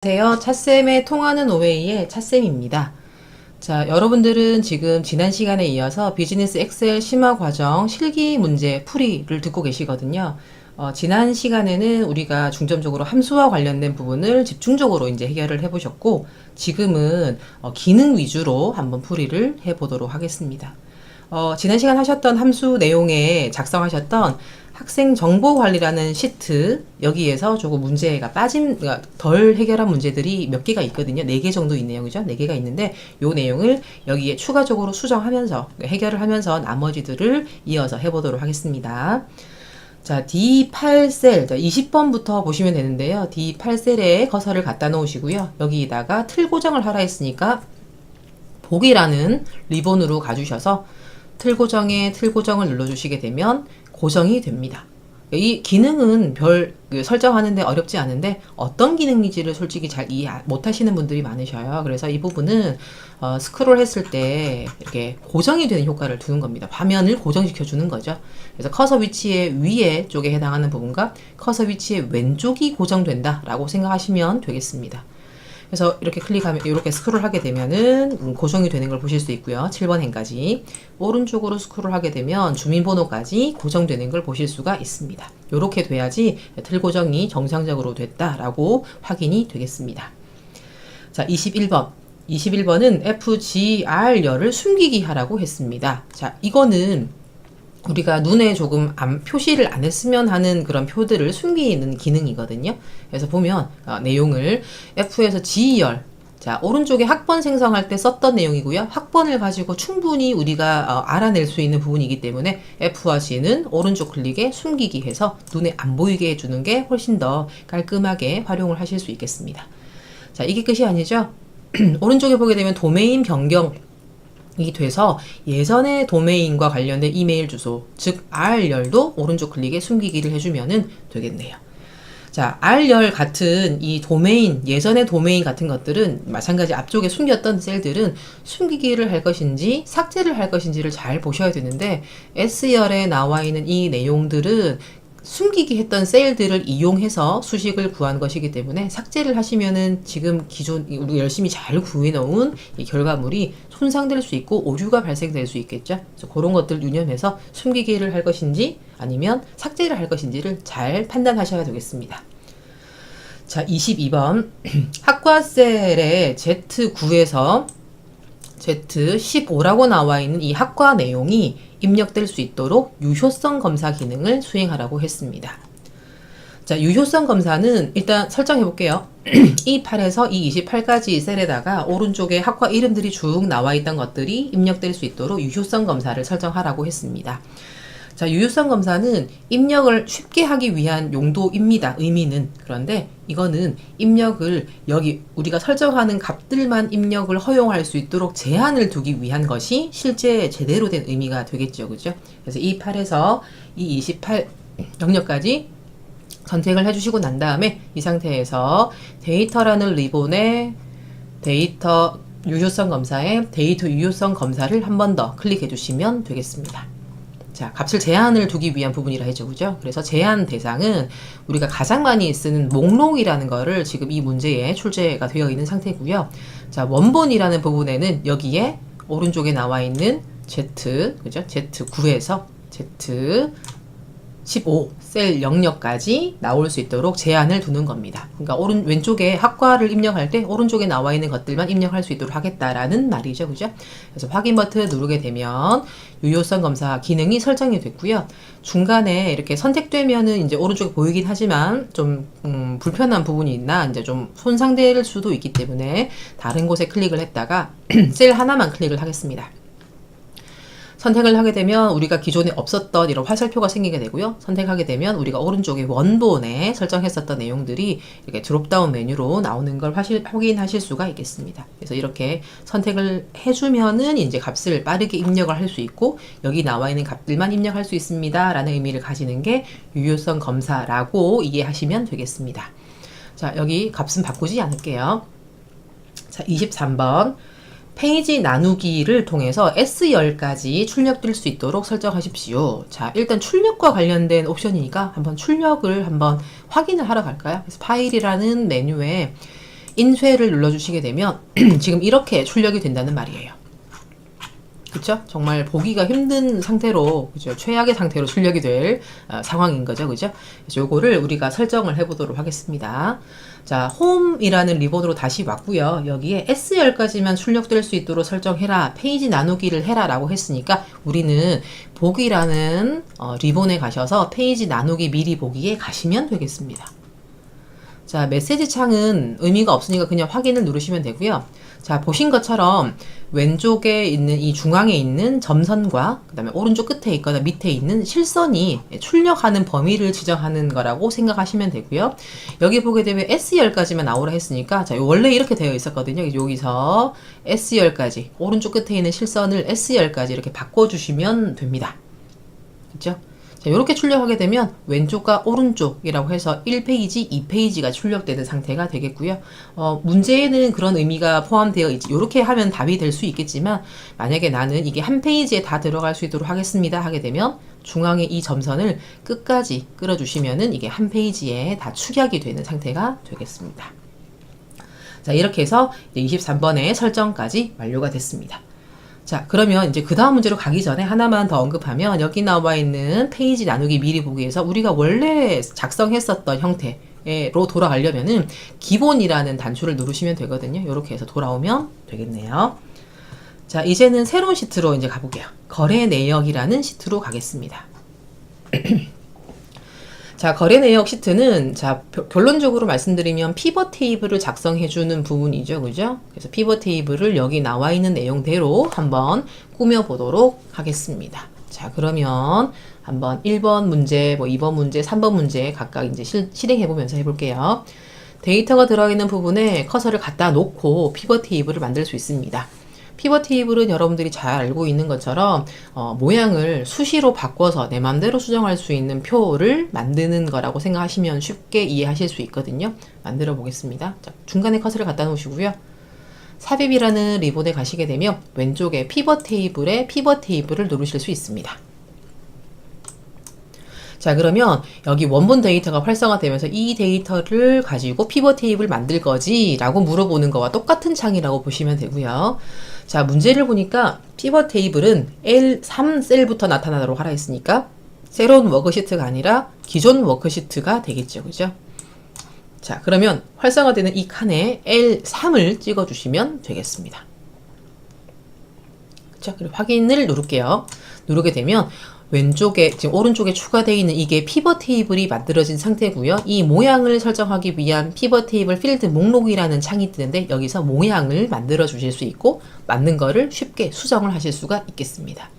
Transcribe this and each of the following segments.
안녕하세요. 차쌤의 통하는 오웨이의 차쌤입니다. 자, 여러분들은 지금 지난 시간에 이어서 비즈니스 엑셀 심화 과정 실기 문제 풀이를 듣고 계시거든요. 지난 시간에는 우리가 중점적으로 함수와 관련된 부분을 집중적으로 이제 해결을 해보셨고, 지금은 기능 위주로 한번 풀이를 해보도록 하겠습니다. 지난 시간 하셨던 함수 내용에 작성하셨던 학생 정보 관리라는 시트, 여기에서 조금 문제가 그러니까 덜 해결한 문제들이 몇 개가 있거든요. 4개 정도 있네요. 그죠? 4개가 있는데, 요 내용을 여기에 추가적으로 수정하면서, 해결을 하면서 나머지들을 이어서 해보도록 하겠습니다. 자, D8셀, 20번부터 보시면 되는데요. D8셀에 커서를 갖다 놓으시고요. 여기다가 틀 고정을 하라 했으니까, 보기라는 리본으로 가주셔서 틀 고정을 눌러주시게 되면 고정이 됩니다. 이 기능은 설정하는데 어렵지 않은데 어떤 기능인지를 솔직히 잘 이해 못 하시는 분들이 많으셔요. 그래서 이 부분은 스크롤 했을 때 이렇게 고정이 되는 효과를 두는 겁니다. 화면을 고정시켜 주는 거죠. 그래서 커서 위치의 위에 쪽에 해당하는 부분과 커서 위치의 왼쪽이 고정된다 라고 생각하시면 되겠습니다. 그래서 이렇게 클릭하면, 이렇게 스크롤 하게 되면은 고정이 되는 걸 보실 수 있고요. 7번 행까지. 오른쪽으로 스크롤 하게 되면 주민번호까지 고정되는 걸 보실 수가 있습니다. 이렇게 돼야지 틀 고정이 정상적으로 됐다라고 확인이 되겠습니다. 자, 21번. 21번은 FGR열을 숨기기 하라고 했습니다. 자, 이거는 우리가 눈에 조금 표시를 안 했으면 하는 그런 표들을 숨기는 기능이거든요. 그래서 보면 내용을 F에서 G열, 자, 오른쪽에 학번 생성할 때 썼던 내용이고요. 학번을 가지고 충분히 우리가 알아낼 수 있는 부분이기 때문에 F와 G는 오른쪽 클릭에 숨기기 해서 눈에 안 보이게 해주는 게 훨씬 더 깔끔하게 활용을 하실 수 있겠습니다. 자, 이게 끝이 아니죠. 오른쪽에 보게 되면 도메인 변경 이 돼서 예전의 도메인과 관련된 이메일 주소, 즉 R열도 오른쪽 클릭에 숨기기를 해주면 되겠네요. 자, R열 같은 이 도메인, 예전의 도메인 같은 것들은 마찬가지 앞쪽에 숨겼던 셀들은 숨기기를 할 것인지 삭제를 할 것인지를 잘 보셔야 되는데, S열에 나와 있는 이 내용들은 숨기기 했던 셀들을 이용해서 수식을 구한 것이기 때문에 삭제를 하시면은 지금 기존 우리가 열심히 잘 구해놓은 이 결과물이 손상될 수 있고 오류가 발생될 수 있겠죠. 그래서 그런 것들 유념해서 숨기기를 할 것인지 아니면 삭제를 할 것인지를 잘 판단하셔야 되겠습니다. 자, 22번 학과셀의 Z9에서 Z15라고 나와 있는 이 학과 내용이 입력될 수 있도록 유효성 검사 기능을 수행하라고 했습니다. 자, 유효성 검사는 일단 설정해 볼게요. 이 8에서 이 28까지 셀에다가 오른쪽에 학과 이름들이 쭉 나와 있던 것들이 입력될 수 있도록 유효성 검사를 설정하라고 했습니다. 자, 유효성 검사는 입력을 쉽게 하기 위한 용도입니다. 의미는. 그런데 이거는 입력을 여기 우리가 설정하는 값들만 입력을 허용할 수 있도록 제한을 두기 위한 것이 실제 제대로 된 의미가 되겠죠. 그죠? 그래서 이 8에서 이 28 영역까지 선택을 해주시고 난 다음에 이 상태에서 데이터라는 리본에 데이터 유효성 검사에 데이터 유효성 검사를 한 번 더 클릭해 주시면 되겠습니다. 자, 값을 제한을 두기 위한 부분이라 했죠. 그죠? 그래서 제한 대상은 우리가 가장 많이 쓰는 목록이라는 거를 지금 이 문제에 출제가 되어 있는 상태고요. 자, 원본이라는 부분에는 여기에 오른쪽에 나와 있는 Z, 그죠? Z9에서 Z15 셀 영역까지 나올 수 있도록 제한을 두는 겁니다. 그러니까 왼쪽에 학과를 입력할 때 오른쪽에 나와 있는 것들만 입력할 수 있도록 하겠다라는 말이죠. 그죠? 그래서 확인 버튼 누르게 되면 유효성 검사 기능이 설정이 됐고요. 중간에 이렇게 선택되면은 이제 오른쪽에 보이긴 하지만 좀 불편한 부분이 있나 이제 좀 손상될 수도 있기 때문에 다른 곳에 클릭을 했다가 셀 하나만 클릭을 하겠습니다. 선택을 하게 되면 우리가 기존에 없었던 이런 화살표가 생기게 되고요. 선택하게 되면 우리가 오른쪽에 원본에 설정했었던 내용들이 이렇게 드롭다운 메뉴로 나오는 걸 확인하실 수가 있겠습니다. 그래서 이렇게 선택을 해주면은 이제 값을 빠르게 입력을 할 수 있고 여기 나와 있는 값들만 입력할 수 있습니다. 라는 의미를 가지는 게 유효성 검사라고 이해하시면 되겠습니다. 자, 여기 값은 바꾸지 않을게요. 자, 23번. 페이지 나누기를 통해서 S열까지 출력될 수 있도록 설정하십시오. 자, 일단 출력과 관련된 옵션이니까 한번 출력을 한번 확인을 하러 갈까요? 그래서 파일이라는 메뉴에 인쇄를 눌러주시게 되면 지금 이렇게 출력이 된다는 말이에요. 그쵸? 정말 보기가 힘든 상태로, 그죠? 최악의 상태로 출력이 될 상황인 거죠. 그죠? 그래서 요거를 우리가 설정을 해보도록 하겠습니다. 자, 홈이라는 리본으로 다시 왔고요. 여기에 S열까지만 출력될 수 있도록 설정해라. 페이지 나누기를 해라. 라고 했으니까 우리는 보기라는 리본에 가셔서 페이지 나누기 미리 보기에 가시면 되겠습니다. 자, 메시지 창은 의미가 없으니까 그냥 확인을 누르시면 되고요. 자, 보신 것처럼 왼쪽에 있는 이 중앙에 있는 점선과 그 다음에 오른쪽 끝에 있거나 밑에 있는 실선이 출력하는 범위를 지정하는 거라고 생각하시면 되고요. 여기 보게 되면 S열까지만 나오라 했으니까, 자, 원래 이렇게 되어 있었거든요. 여기서 S열까지, 오른쪽 끝에 있는 실선을 S열까지 이렇게 바꿔주시면 됩니다. 그쵸? 자, 이렇게 출력하게 되면 왼쪽과 오른쪽이라고 해서 1페이지, 2페이지가 출력되는 상태가 되겠고요. 문제에는 그런 의미가 포함되어 있지. 이렇게 하면 답이 될 수 있겠지만, 만약에 나는 이게 한 페이지에 다 들어갈 수 있도록 하겠습니다 하게 되면 중앙에 이 점선을 끝까지 끌어주시면은 이게 한 페이지에 다 축약이 되는 상태가 되겠습니다. 자, 이렇게 해서 23번의 설정까지 완료가 됐습니다. 자, 그러면 이제 그 다음 문제로 가기 전에 하나만 더 언급하면, 여기 나와 있는 페이지 나누기 미리 보기에서 우리가 원래 작성했었던 형태로 돌아가려면은 기본이라는 단추를 누르시면 되거든요. 이렇게 해서 돌아오면 되겠네요. 자, 이제는 새로운 시트로 이제 가볼게요. 거래 내역이라는 시트로 가겠습니다. 자, 거래 내역 시트는, 자, 결론적으로 말씀드리면 피벗 테이블을 작성해주는 부분이죠. 그죠? 그래서 피벗 테이블을 여기 나와 있는 내용대로 한번 꾸며보도록 하겠습니다. 자, 그러면 한번 1번 문제, 뭐 2번 문제, 3번 문제 각각 이제 실행해보면서 해볼게요. 데이터가 들어있는 부분에 커서를 갖다 놓고 피벗 테이블을 만들 수 있습니다. 피벗 테이블은 여러분들이 잘 알고 있는 것처럼 모양을 수시로 바꿔서 내 맘대로 수정할 수 있는 표를 만드는 거라고 생각하시면 쉽게 이해하실 수 있거든요. 만들어 보겠습니다. 자, 중간에 커서를 갖다 놓으시고요. 삽입이라는 리본에 가시게 되면 왼쪽에 피벗 테이블에 피벗 테이블을 누르실 수 있습니다. 자, 그러면 여기 원본 데이터가 활성화되면서 이 데이터를 가지고 피벗 테이블 만들 거지? 라고 물어보는 거와 똑같은 창이라고 보시면 되고요. 자, 문제를 보니까 피벗 테이블은 L3 셀부터 나타나도록 하라 했으니까 새로운 워크시트가 아니라 기존 워크시트가 되겠죠. 그죠? 자, 그러면 활성화되는 이 칸에 L3을 찍어주시면 되겠습니다. 그쵸? 그리고 확인을 누를게요. 누르게 되면 왼쪽에, 지금 오른쪽에 추가되어 있는 이게 피벗 테이블이 만들어진 상태고요. 이 모양을 설정하기 위한 피벗 테이블 필드 목록이라는 창이 뜨는데, 여기서 모양을 만들어 주실 수 있고 맞는 거를 쉽게 수정을 하실 수가 있겠습니다.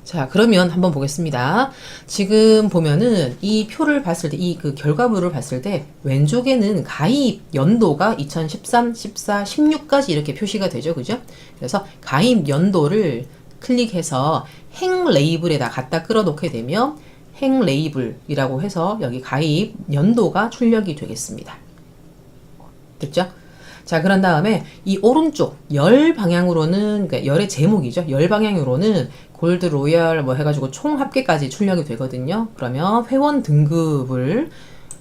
자, 그러면 한번 보겠습니다. 지금 보면은 이 표를 봤을 때, 이 그 결과물을 봤을 때 왼쪽에는 가입 연도가 2013, 14, 16까지 이렇게 표시가 되죠. 그죠? 그래서 가입 연도를 클릭해서 행 레이블에다 갖다 끌어놓게 되면 행 레이블이라고 해서 여기 가입 연도가 출력이 되겠습니다. 됐죠? 자, 그런 다음에 이 오른쪽 열 방향으로는, 그러니까 열의 제목이죠. 열 방향으로는 골드, 로얄 뭐 해가지고 총 합계까지 출력이 되거든요. 그러면 회원 등급을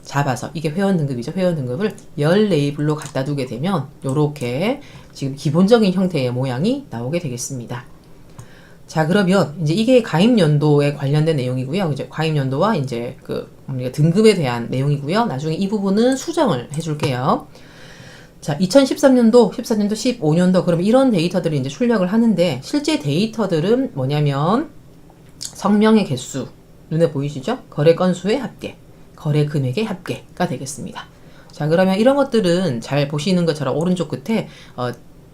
잡아서, 이게 회원 등급이죠. 회원 등급을 열 레이블로 갖다 두게 되면 요렇게 지금 기본적인 형태의 모양이 나오게 되겠습니다. 자, 그러면 이제 이게 가입 연도에 관련된 내용이고요. 이제 가입 연도와 이제 그 등급에 대한 내용이고요. 나중에 이 부분은 수정을 해줄게요. 자, 2013년도, 14년도, 15년도, 그럼 이런 데이터들이 이제 출력을 하는데, 실제 데이터들은 뭐냐면 성명의 개수, 눈에 보이시죠? 거래 건수의 합계, 거래 금액의 합계가 되겠습니다. 자, 그러면 이런 것들은 잘 보시는 것처럼 오른쪽 끝에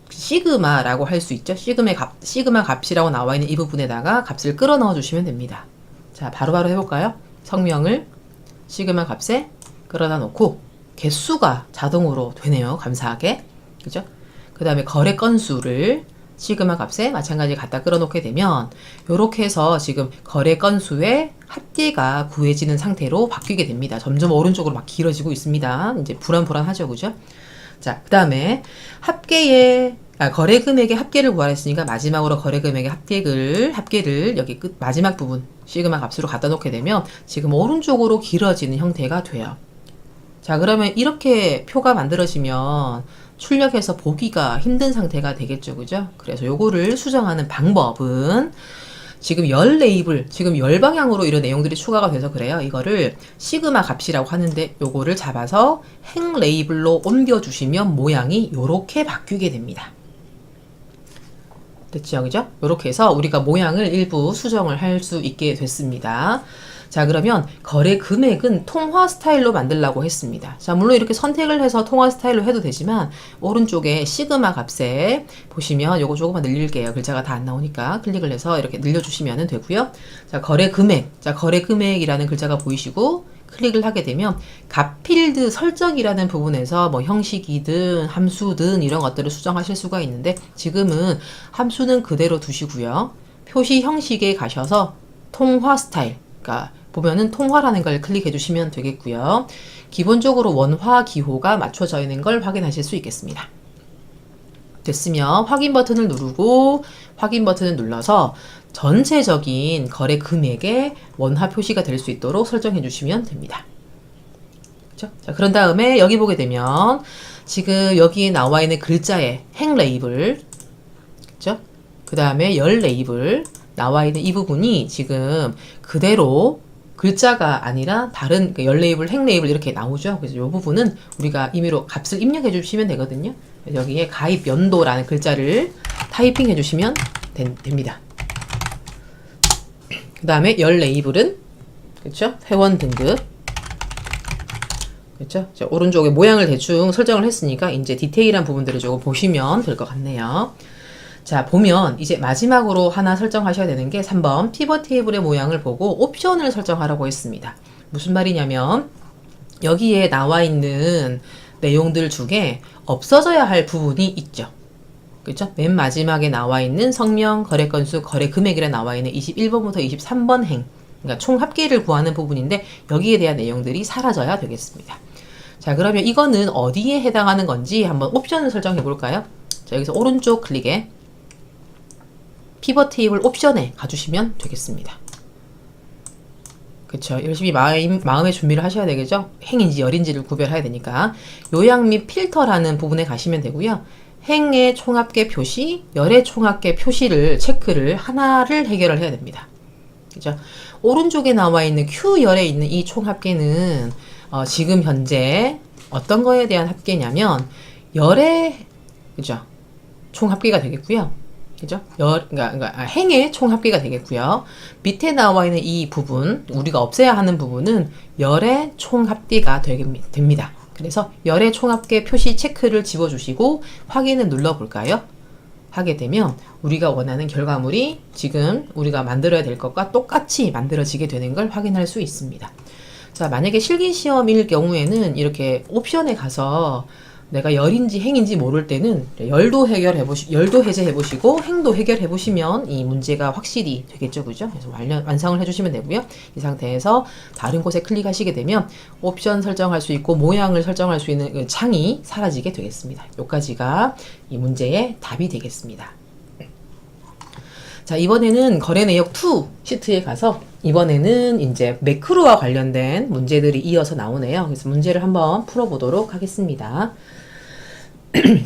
시그마라고 할 수 있죠. 시그마 값이라고 나와 있는 이 부분에다가 값을 끌어 넣어 주시면 됩니다. 자, 바로바로 해볼까요? 성명을 시그마 값에 끌어다 놓고 개수가 자동으로 되네요. 감사하게. 그죠? 그 다음에 거래 건수를 시그마 값에 마찬가지 갖다 끌어 놓게 되면 이렇게 해서 지금 거래 건수의 합계가 구해지는 상태로 바뀌게 됩니다. 점점 오른쪽으로 막 길어지고 있습니다. 이제 불안불안하죠. 그죠? 자, 그 다음에 거래 금액의 합계를 구하랬으니까 마지막으로 거래 금액의 합계를 여기 끝 마지막 부분 시그마 값으로 갖다 놓게 되면 지금 오른쪽으로 길어지는 형태가 돼요. 자, 그러면 이렇게 표가 만들어지면 출력해서 보기가 힘든 상태가 되겠죠. 그죠? 그래서 요거를 수정하는 방법은 지금 열 레이블, 지금 열 방향으로 이런 내용들이 추가가 돼서 그래요. 이거를 시그마 값이라고 하는데 요거를 잡아서 행 레이블로 옮겨주시면 모양이 요렇게 바뀌게 됩니다. 됐죠? 그죠? 요렇게 해서 우리가 모양을 일부 수정을 할 수 있게 됐습니다. 자, 그러면 거래 금액은 통화 스타일로 만들라고 했습니다. 자, 물론 이렇게 선택을 해서 통화 스타일로 해도 되지만 오른쪽에 시그마 값에 보시면 요거 조금만 늘릴게요. 글자가 다 안 나오니까 클릭을 해서 이렇게 늘려주시면 되고요. 자, 거래 금액. 자, 거래 금액이라는 글자가 보이시고 클릭을 하게 되면 값 필드 설정이라는 부분에서 뭐 형식이든 함수든 이런 것들을 수정하실 수가 있는데 지금은 함수는 그대로 두시고요. 표시 형식에 가셔서 통화 스타일, 그러니까 보면은 통화라는 걸 클릭해 주시면 되겠고요. 기본적으로 원화 기호가 맞춰져 있는 걸 확인하실 수 있겠습니다. 됐으면 확인 버튼을 누르고 확인 버튼을 눌러서 전체적인 거래 금액의 원화 표시가 될 수 있도록 설정해 주시면 됩니다. 그렇죠? 자, 그런 다음에 여기 보게 되면 지금 여기에 나와 있는 글자의 행 레이블, 그렇죠? 그 다음에 열 레이블 나와 있는 이 부분이 지금 그대로 글자가 아니라 다른 열 레이블, 행 레이블 이렇게 나오죠. 그래서 이 부분은 우리가 임의로 값을 입력해 주시면 되거든요. 여기에 가입 연도라는 글자를 타이핑 해주시면 됩니다. 그 다음에 열 레이블은 그렇죠? 회원 등급 그렇죠? 오른쪽에 모양을 대충 설정을 했으니까 이제 디테일한 부분들을 조금 보시면 될 것 같네요. 자, 보면 이제 마지막으로 하나 설정하셔야 되는 게 3번 피벗 테이블의 모양을 보고 옵션을 설정하라고 했습니다. 무슨 말이냐면 여기에 나와 있는 내용들 중에 없어져야 할 부분이 있죠. 그렇죠? 맨 마지막에 나와 있는 성명, 거래 건수, 거래 금액이라 나와 있는 21번부터 23번 행, 그러니까 총 합계를 구하는 부분인데 여기에 대한 내용들이 사라져야 되겠습니다. 자, 그러면 이거는 어디에 해당하는 건지 한번 옵션을 설정해 볼까요? 자, 여기서 오른쪽 클릭에 피벗 테이블 옵션에 가주시면 되겠습니다. 그쵸. 열심히 마음의 준비를 하셔야 되겠죠? 행인지 열인지를 구별해야 되니까. 요약 및 필터라는 부분에 가시면 되고요. 행의 총합계 표시, 열의 총합계 표시를 체크를 하나를 해결을 해야 됩니다. 그죠? 오른쪽에 나와 있는 Q열에 있는 이 총합계는 지금 현재 어떤 거에 대한 합계냐면 열의 그죠? 총합계가 되겠고요. 그죠? 그러니까 행의 총합계가 되겠고요. 밑에 나와 있는 이 부분, 우리가 없애야 하는 부분은 열의 총합계가 됩니다. 그래서 열의 총합계 표시 체크를 집어주시고 확인을 눌러볼까요? 하게 되면 우리가 원하는 결과물이 지금 우리가 만들어야 될 것과 똑같이 만들어지게 되는 걸 확인할 수 있습니다. 자, 만약에 실기시험일 경우에는 이렇게 옵션에 가서 내가 열인지 행인지 모를 때는 열도 해제해 보시고 행도 해결해 보시면 이 문제가 확실히 되겠죠. 그죠? 그래서 완성을 해 주시면 되고요. 이 상태에서 다른 곳에 클릭하시게 되면 옵션 설정할 수 있고 모양을 설정할 수 있는 그 창이 사라지게 되겠습니다. 여기까지가 이 문제의 답이 되겠습니다. 자, 이번에는 거래 내역 2 시트에 가서 이번에는 이제 매크로와 관련된 문제들이 이어서 나오네요. 그래서 문제를 한번 풀어보도록 하겠습니다.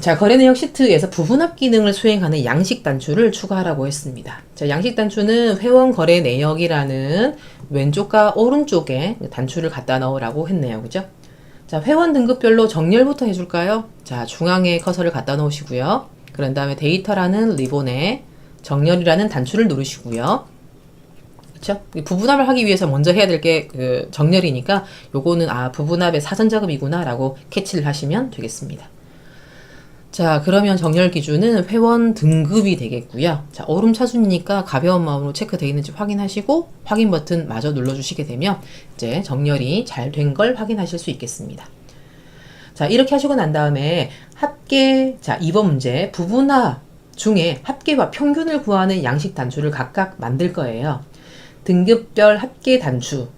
자, 거래 내역 시트에서 부분합 기능을 수행하는 양식 단추를 추가하라고 했습니다. 자, 양식 단추는 회원 거래 내역이라는 왼쪽과 오른쪽에 단추를 갖다 넣으라고 했네요. 그죠? 자, 회원 등급별로 정렬부터 해줄까요? 자, 중앙에 커서를 갖다 놓으시고요. 그런 다음에 데이터라는 리본에 정렬이라는 단추를 누르시고요. 그쵸? 부분합을 하기 위해서 먼저 해야 될 게 그 정렬이니까 요거는 부분합의 사전 작업이구나 라고 캐치를 하시면 되겠습니다. 자, 그러면 정렬 기준은 회원 등급이 되겠고요. 자, 오름 차순이니까 가벼운 마음으로 체크되어 있는지 확인하시고 확인 버튼 마저 눌러주시게 되면 이제 정렬이 잘 된 걸 확인하실 수 있겠습니다. 자, 이렇게 하시고 난 다음에 합계, 자, 2번 문제 부분합 중에 합계와 평균을 구하는 양식 단추를 각각 만들 거예요. 등급별 합계 단추,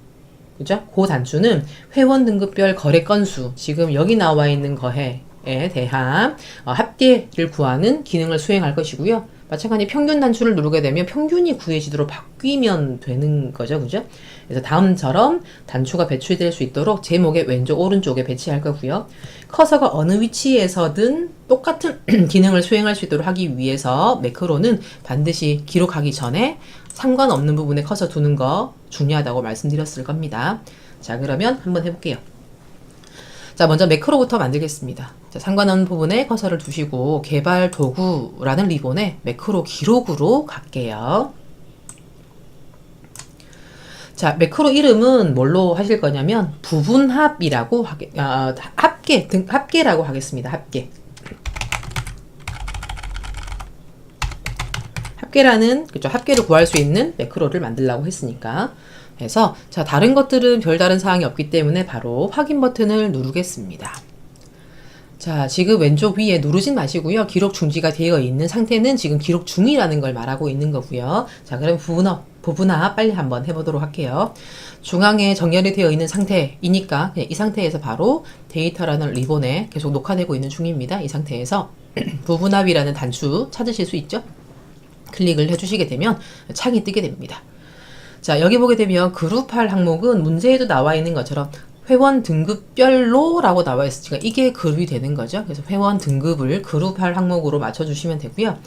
그죠? 그 단추는 회원 등급별 거래 건수, 지금 여기 나와 있는 거에 대한 합계를 구하는 기능을 수행할 것이고요. 마찬가지 평균 단추를 누르게 되면 평균이 구해지도록 바뀌면 되는 거죠. 그죠? 그래서 다음처럼 단추가 배출될 수 있도록 제목의 왼쪽 오른쪽에 배치할 거고요. 커서가 어느 위치에서든 똑같은 기능을 수행할 수 있도록 하기 위해서 매크로는 반드시 기록하기 전에 상관없는 부분에 커서 두는 거 중요하다고 말씀드렸을 겁니다. 자, 그러면 한번 해볼게요. 자, 먼저 매크로부터 만들겠습니다. 자, 상관없는 부분에 커서를 두시고 개발 도구라는 리본에 매크로 기록으로 갈게요. 자, 매크로 이름은 뭘로 하실 거냐면 부분합이라고 합계라고 하겠습니다. 합계. 합계라는, 그죠? 합계를 구할 수 있는 매크로를 만들려고 했으니까. 그래서 자, 다른 것들은 별다른 사항이 없기 때문에 바로 확인 버튼을 누르겠습니다. 자, 지금 왼쪽 위에 누르진 마시고요. 기록 중지가 되어 있는 상태는 지금 기록 중이라는 걸 말하고 있는 거고요. 자, 그럼 부분합 빨리 한번 해보도록 할게요. 중앙에 정렬이 되어 있는 상태이니까 그냥 이 상태에서 바로 데이터라는 리본에 계속 녹화되고 있는 중입니다. 이 상태에서 부분합이라는 단추 찾으실 수 있죠? 클릭을 해주시게 되면 창이 뜨게 됩니다. 자, 여기 보게 되면 그룹할 항목은 문제에도 나와 있는 것처럼 회원 등급별로 라고 나와 있으니까 이게 그룹이 되는 거죠. 그래서 회원 등급을 그룹할 항목으로 맞춰주시면 되고요.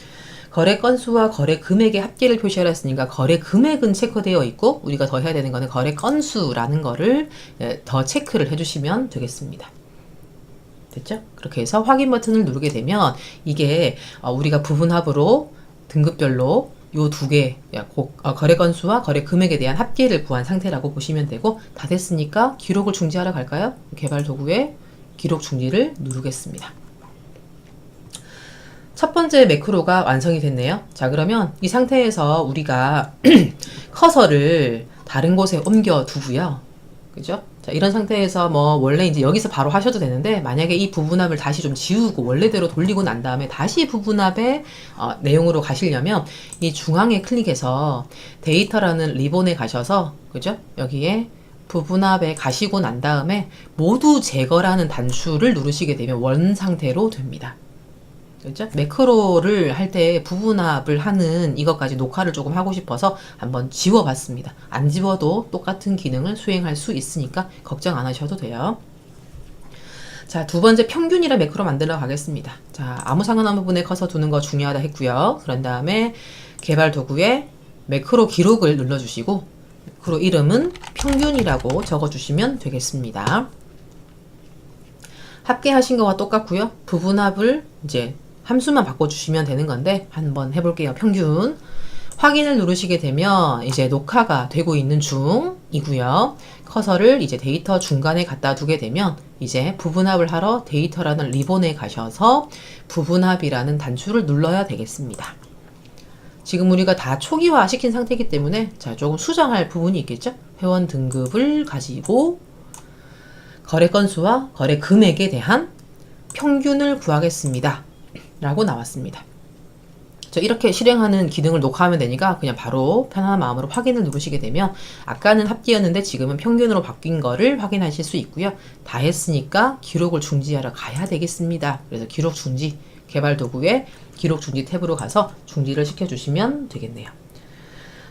거래 건수와 거래 금액의 합계를 표시하라 했으니까 거래 금액은 체크되어 있고 우리가 더 해야 되는 거는 거래 건수라는 거를 더 체크를 해주시면 되겠습니다. 됐죠? 그렇게 해서 확인 버튼을 누르게 되면 이게 우리가 부분합으로 등급별로 요 두 개, 거래 건수와 거래 금액에 대한 합계를 구한 상태라고 보시면 되고, 다 됐으니까 기록을 중지하러 갈까요? 개발 도구에 기록 중지를 누르겠습니다. 첫 번째 매크로가 완성이 됐네요. 자, 그러면 이 상태에서 우리가 커서를 다른 곳에 옮겨 두고요. 그죠? 자, 이런 상태에서 원래 이제 여기서 바로 하셔도 되는데, 만약에 이 부분합을 다시 좀 지우고 원래대로 돌리고 난 다음에 다시 부분합의 내용으로 가시려면 이 중앙에 클릭해서 데이터라는 리본에 가셔서, 그죠? 여기에 부분합에 가시고 난 다음에 모두 제거라는 단추를 누르시게 되면 원 상태로 됩니다. 그렇죠? 매크로를 할 때 부분합을 하는 이것까지 녹화를 조금 하고 싶어서 한번 지워봤습니다. 안 지워도 똑같은 기능을 수행할 수 있으니까 걱정 안 하셔도 돼요. 자, 두 번째 평균이라 매크로 만들어 가겠습니다. 자, 아무 상관없는 부분에 커서 두는 거 중요하다 했고요. 그런 다음에 개발 도구에 매크로 기록을 눌러주시고 매크로 이름은 평균이라고 적어주시면 되겠습니다. 합계하신 거와 똑같고요. 부분합을 이제 함수만 바꿔주시면 되는 건데 한번 해볼게요. 평균 확인을 누르시게 되면 이제 녹화가 되고 있는 중이고요. 커서를 이제 데이터 중간에 갖다 두게 되면 이제 부분합을 하러 데이터라는 리본에 가셔서 부분합이라는 단추를 눌러야 되겠습니다. 지금 우리가 다 초기화 시킨 상태이기 때문에 자, 조금 수정할 부분이 있겠죠? 회원 등급을 가지고 거래 건수와 거래 금액에 대한 평균을 구하겠습니다. 라고 나왔습니다. 이렇게 실행하는 기능을 녹화하면 되니까 그냥 바로 편안한 마음으로 확인을 누르시게 되면 아까는 합계였는데 지금은 평균으로 바뀐 거를 확인하실 수 있고요. 다 했으니까 기록을 중지하러 가야 되겠습니다. 그래서 기록 중지, 개발 도구에 기록 중지 탭으로 가서 중지를 시켜주시면 되겠네요.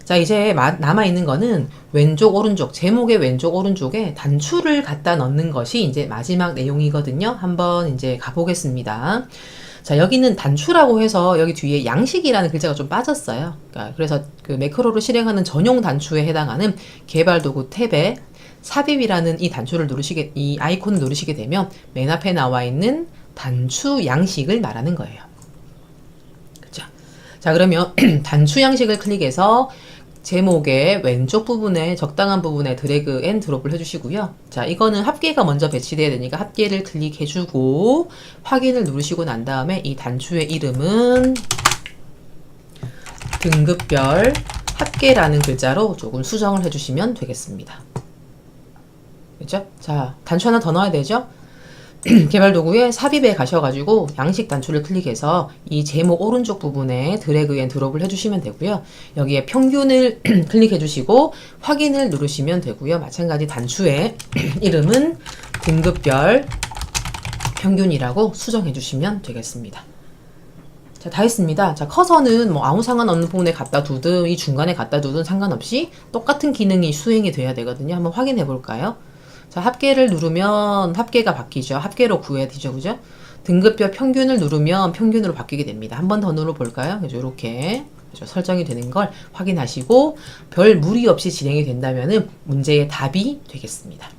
자, 이제 남아있는 거는 왼쪽 오른쪽, 제목의 왼쪽 오른쪽에 단추를 갖다 넣는 것이 이제 마지막 내용이거든요. 한번 이제 가보겠습니다. 자, 여기는 단추라고 해서 여기 뒤에 양식이라는 글자가 좀 빠졌어요. 그래서 그 매크로를 실행하는 전용 단추에 해당하는 개발 도구 탭에 삽입이라는 이 아이콘을 누르시게 되면 맨 앞에 나와 있는 단추 양식을 말하는 거예요. 그렇죠? 자, 그러면 단추 양식을 클릭해서 제목의 왼쪽 부분에 적당한 부분에 드래그 앤 드롭을 해주시고요. 자, 이거는 합계가 먼저 배치돼야 되니까 합계를 클릭해주고 확인을 누르시고 난 다음에 이 단추의 이름은 등급별 합계라는 글자로 조금 수정을 해주시면 되겠습니다. 그렇죠? 자, 단추 하나 더 넣어야 되죠? 개발 도구에 삽입에 가셔가지고 양식 단추를 클릭해서 이 제목 오른쪽 부분에 드래그 앤 드롭을 해주시면 되고요. 여기에 평균을 클릭해 주시고 확인을 누르시면 되고요. 마찬가지 단추의 이름은 등급별 평균이라고 수정해 주시면 되겠습니다. 자, 다 했습니다. 자, 커서는 뭐 아무 상관없는 부분에 갖다 두든 이 중간에 갖다 두든 상관없이 똑같은 기능이 수행이 돼야 되거든요. 한번 확인해 볼까요? 자, 합계를 누르면 합계가 바뀌죠. 합계로 구해야 되죠. 그죠? 등급별 평균을 누르면 평균으로 바뀌게 됩니다. 한 번 더 눌러 볼까요? 그래서 이렇게 설정이 되는 걸 확인하시고 별 무리 없이 진행이 된다면은 문제의 답이 되겠습니다.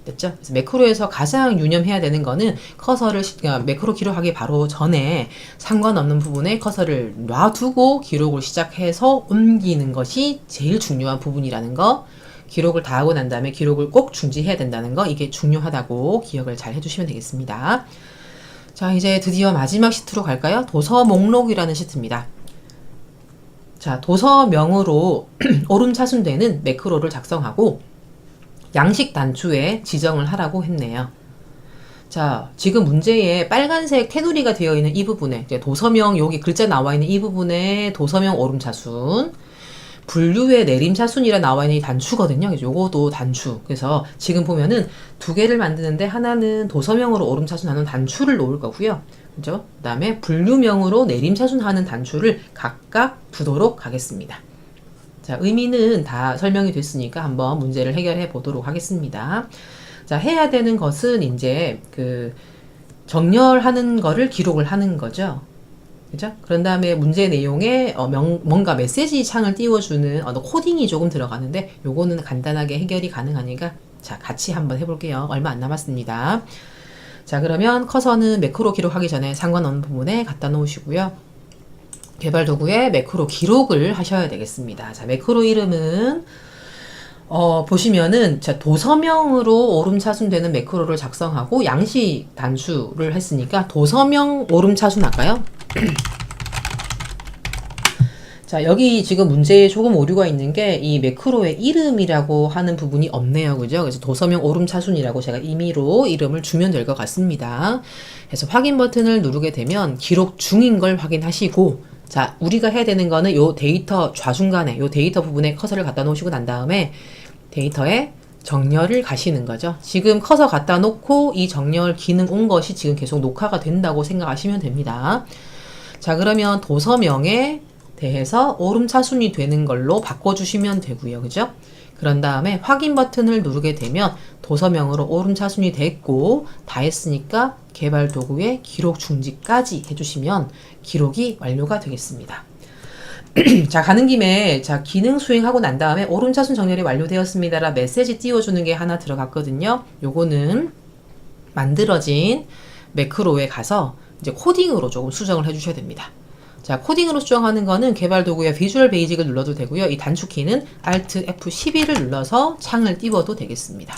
됐죠? 그래서 매크로에서 가장 유념해야 되는 거는 커서를 매크로 기록하기 바로 전에 상관없는 부분에 커서를 놔두고 기록을 시작해서 옮기는 것이 제일 중요한 부분이라는 거, 기록을 다 하고 난 다음에 기록을 꼭 중지해야 된다는 거, 이게 중요하다고 기억을 잘 해주시면 되겠습니다. 자, 이제 드디어 마지막 시트로 갈까요? 도서 목록이라는 시트입니다. 자, 도서명으로 오름차순되는 매크로를 작성하고 양식 단추에 지정을 하라고 했네요. 자, 지금 문제에 빨간색 테두리가 되어 있는 이 부분에 도서명 여기 글자 나와 있는 이 부분에 도서명 오름차순, 분류의 내림차순이라 나와 있는 이 단추거든요. 그래서 요것도 단추. 그래서 지금 보면은 두 개를 만드는데 하나는 도서명으로 오름차순하는 단추를 놓을 거고요. 그죠? 그 다음에 분류명으로 내림차순하는 단추를 각각 두도록 하겠습니다. 자, 의미는 다 설명이 됐으니까 한번 문제를 해결해 보도록 하겠습니다. 자, 해야 되는 것은 이제 정렬하는 거를 기록을 하는 거죠. 그죠? 그런 다음에 문제 내용에 뭔가 메시지 창을 띄워주는 코딩이 조금 들어가는데 요거는 간단하게 해결이 가능하니까 자, 같이 한번 해볼게요. 얼마 안 남았습니다. 자, 그러면 커서는 매크로 기록하기 전에 상관없는 부분에 갖다 놓으시고요. 개발 도구에 매크로 기록을 하셔야 되겠습니다. 자, 매크로 이름은 보시면은 자, 도서명으로 오름차순되는 매크로를 작성하고 양식 단추를 했으니까 도서명 오름차순 할까요? 자, 여기 지금 문제에 조금 오류가 있는 게 이 매크로의 이름이라고 하는 부분이 없네요. 그죠? 그래서 도서명 오름차순이라고 제가 임의로 이름을 주면 될 것 같습니다. 그래서 확인 버튼을 누르게 되면 기록 중인 걸 확인하시고, 자, 우리가 해야 되는 거는 요 데이터 좌중간에 요 데이터 부분에 커서를 갖다 놓으시고 난 다음에 데이터에 정렬을 가시는 거죠. 지금 커서 갖다 놓고 이 정렬 기능 온 것이 지금 계속 녹화가 된다고 생각하시면 됩니다. 자, 그러면 도서명에 대해서 오름차순이 되는 걸로 바꿔주시면 되고요. 그죠? 그런 다음에 확인 버튼을 누르게 되면 도서명으로 오름차순이 됐고 다 했으니까 개발 도구에 기록 중지까지 해주시면 기록이 완료가 되겠습니다. 자, 가는 김에 자, 기능 수행하고 난 다음에 오름차순 정렬이 완료되었습니다라 메시지 띄워주는 게 하나 들어갔거든요. 요거는 만들어진 매크로에 가서 이제 코딩으로 조금 수정을 해주셔야 됩니다. 자, 코딩으로 수정하는 거는 개발 도구에 비주얼 베이직을 눌러도 되고요. 이 단축키는 Alt F12를 눌러서 창을 띄워도 되겠습니다.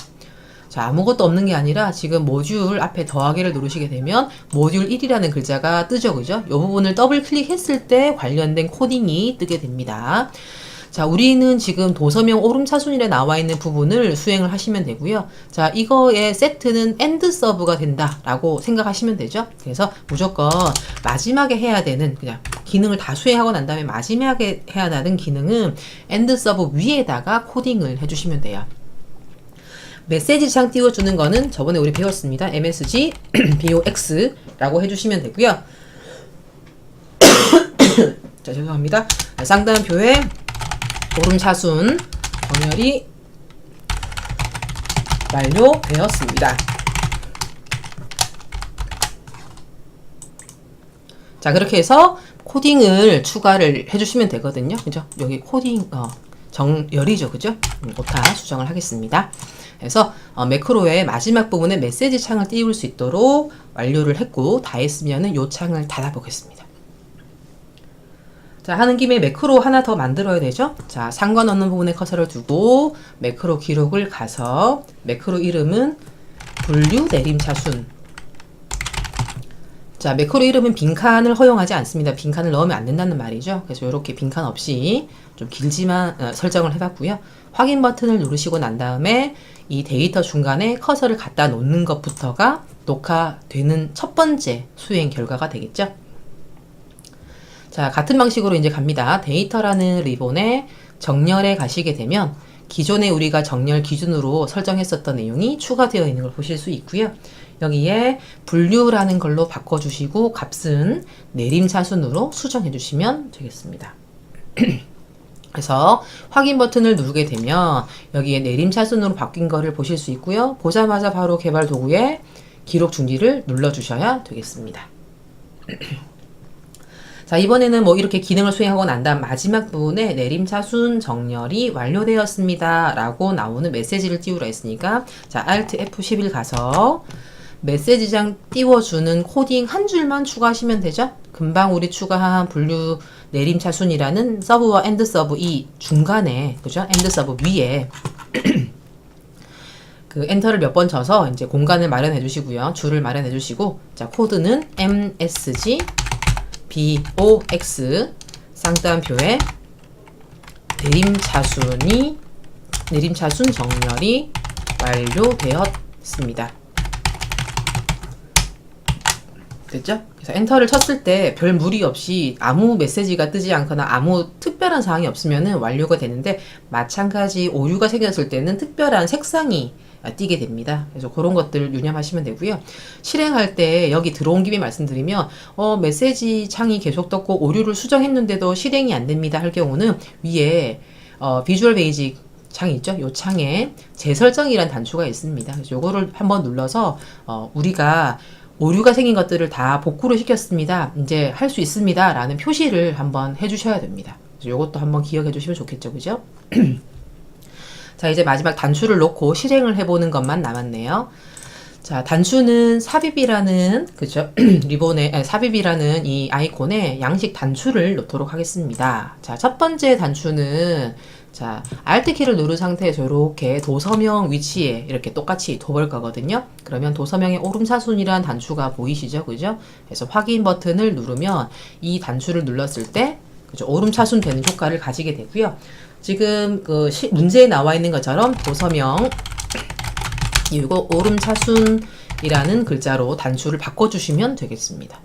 자, 아무것도 없는 게 아니라 지금 모듈 앞에 더하기를 누르시게 되면 모듈 1이라는 글자가 뜨죠. 그죠? 이 부분을 더블 클릭했을 때 관련된 코딩이 뜨게 됩니다. 자, 우리는 지금 도서명 오름차순이라 나와 있는 부분을 수행을 하시면 되고요. 자, 이거의 세트는 end serve가 된다라고 생각하시면 되죠. 그래서 무조건 마지막에 해야 되는 그냥 기능을 다 수행하고 난 다음에 마지막에 해야 하는 기능은 end serve 위에다가 코딩을 해주시면 돼요. 메시지 창 띄워주는 거는 저번에 우리 배웠습니다. MSG BOX라고 해주시면 되고요. 자, 죄송합니다. 쌍따옴표에 오름차순 정렬이 완료되었습니다. 자, 그렇게 해서 코딩을 추가를 해주시면 되거든요. 그죠? 여기 코딩, 정렬이죠. 그죠? 오타 수정을 하겠습니다. 그래서 매크로의 마지막 부분에 메시지 창을 띄울 수 있도록 완료를 했고 다 했으면은 요 창을 닫아 보겠습니다. 자, 하는 김에 매크로 하나 더 만들어야 되죠. 자, 상관없는 부분에 커서를 두고 매크로 기록을 가서 매크로 이름은 분류 내림차순. 자, 매크로 이름은 빈칸을 허용하지 않습니다. 빈칸을 넣으면 안 된다는 말이죠. 그래서 이렇게 빈칸 없이 좀 길지만 설정을 해봤고요. 확인 버튼을 누르시고 난 다음에 이 데이터 중간에 커서를 갖다 놓는 것부터가 녹화되는 첫 번째 수행 결과가 되겠죠. 자, 같은 방식으로 이제 갑니다. 데이터라는 리본에 정렬에 가시게 되면 기존에 우리가 정렬 기준으로 설정했었던 내용이 추가되어 있는 걸 보실 수 있고요. 여기에 분류라는 걸로 바꿔주시고 값은 내림차순으로 수정해 주시면 되겠습니다. 그래서 확인 버튼을 누르게 되면 여기에 내림차순으로 바뀐 거를 보실 수 있고요. 보자마자 바로 개발 도구에 기록 중지를 눌러주셔야 되겠습니다. 자, 이번에는 뭐 이렇게 기능을 수행하고 난 다음 마지막 부분에 내림차순 정렬이 완료되었습니다 라고 나오는 메시지를 띄우라 했으니까 자, Alt F11 가서 메시지장 띄워주는 코딩 한 줄만 추가하시면 되죠. 금방 우리 추가한 분류 내림차순이라는 서브와 엔드 서브 이 중간에, 그죠? 엔드 서브 위에 그 엔터를 몇 번 쳐서 이제 공간을 마련해 주시고요. 줄을 마련해 주시고, 자, 코드는 MSG BOX 쌍따옴표에 내림차순 정렬이 완료되었습니다. 됐죠? 그래서 엔터를 쳤을 때 별 무리 없이 아무 메시지가 뜨지 않거나 아무 특별한 사항이 없으면 완료가 되는데, 마찬가지 오류가 생겼을 때는 특별한 색상이 띄게 됩니다. 그래서 그런 것들 유념하시면 되고요. 실행할 때 여기 들어온 김에 말씀드리면 메시지 창이 계속 떴고 오류를 수정했는데도 실행이 안 됩니다 할 경우는 위에 비주얼 베이직 창이 있죠. 이 창에 재설정이란 단추가 있습니다. 그래서 요거를 한번 눌러서 우리가 오류가 생긴 것들을 다 복구를 시켰습니다. 이제 할 수 있습니다 라는 표시를 한번 해주셔야 됩니다. 그래서 요것도 한번 기억해 주시면 좋겠죠. 그죠? 자, 이제 마지막 단추를 놓고 실행을 해보는 것만 남았네요. 자, 단추는 삽입이라는, 그죠? 삽입이라는 이 아이콘에 양식 단추를 놓도록 하겠습니다. 자, 첫 번째 단추는, 자, Alt키를 누른 상태에서 이렇게 도서명 위치에 이렇게 똑같이 둬볼 거거든요. 그러면 도서명의 오름차순이라는 단추가 보이시죠? 그죠? 그래서 확인 버튼을 누르면 이 단추를 눌렀을 때, 그죠? 오름차순 되는 효과를 가지게 되고요. 지금 그 문제에 나와 있는 것처럼 도서명 이거 오름차순이라는 글자로 단추를 바꿔주시면 되겠습니다.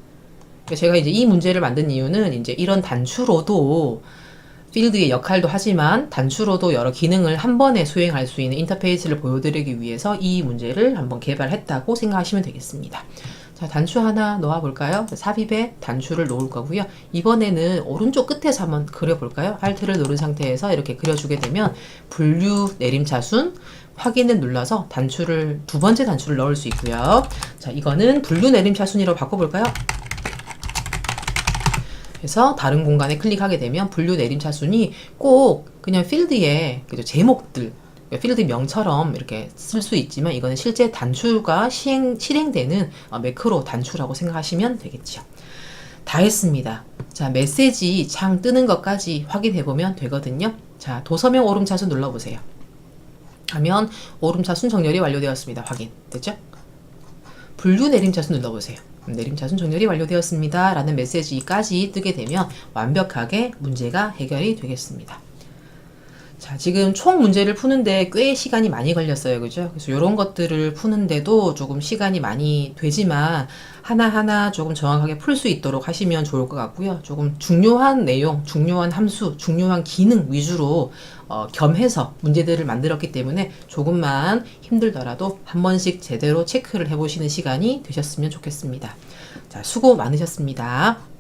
제가 이제 이 문제를 만든 이유는 이제 이런 단추로도 필드의 역할도 하지만 단추로도 여러 기능을 한 번에 수행할 수 있는 인터페이스를 보여드리기 위해서 이 문제를 한번 개발했다고 생각하시면 되겠습니다. 자, 단추 하나 놓아 볼까요? 삽입에 단추를 놓을 거고요. 이번에는 오른쪽 끝에서 한번 그려볼까요? Alt를 누른 상태에서 이렇게 그려주게 되면 분류 내림차순 확인을 눌러서 단추를 두 번째 단추를 넣을 수 있고요. 자, 이거는 분류 내림차순이라고 바꿔볼까요? 그래서 다른 공간에 클릭하게 되면 분류 내림차순이 꼭 그냥 필드에 제목들 필드명처럼 이렇게 쓸 수 있지만 이거는 실제 단추가 실행되는 매크로 단추라고 생각하시면 되겠죠. 다 했습니다. 자, 메시지 창 뜨는 것까지 확인해보면 되거든요. 자, 도서명 오름차순 눌러보세요. 하면 오름차순 정렬이 완료되었습니다. 확인. 됐죠? 분류 내림차순 눌러보세요. 내림차순 정렬이 완료되었습니다 라는 메시지까지 뜨게 되면 완벽하게 문제가 해결이 되겠습니다. 자, 지금 총 문제를 푸는데 꽤 시간이 많이 걸렸어요. 그죠? 그래서 이런 것들을 푸는데도 조금 시간이 많이 되지만 하나하나 조금 정확하게 풀 수 있도록 하시면 좋을 것 같고요. 조금 중요한 내용, 중요한 함수, 중요한 기능 위주로 겸해서 문제들을 만들었기 때문에 조금만 힘들더라도 한 번씩 제대로 체크를 해보시는 시간이 되셨으면 좋겠습니다. 자, 수고 많으셨습니다.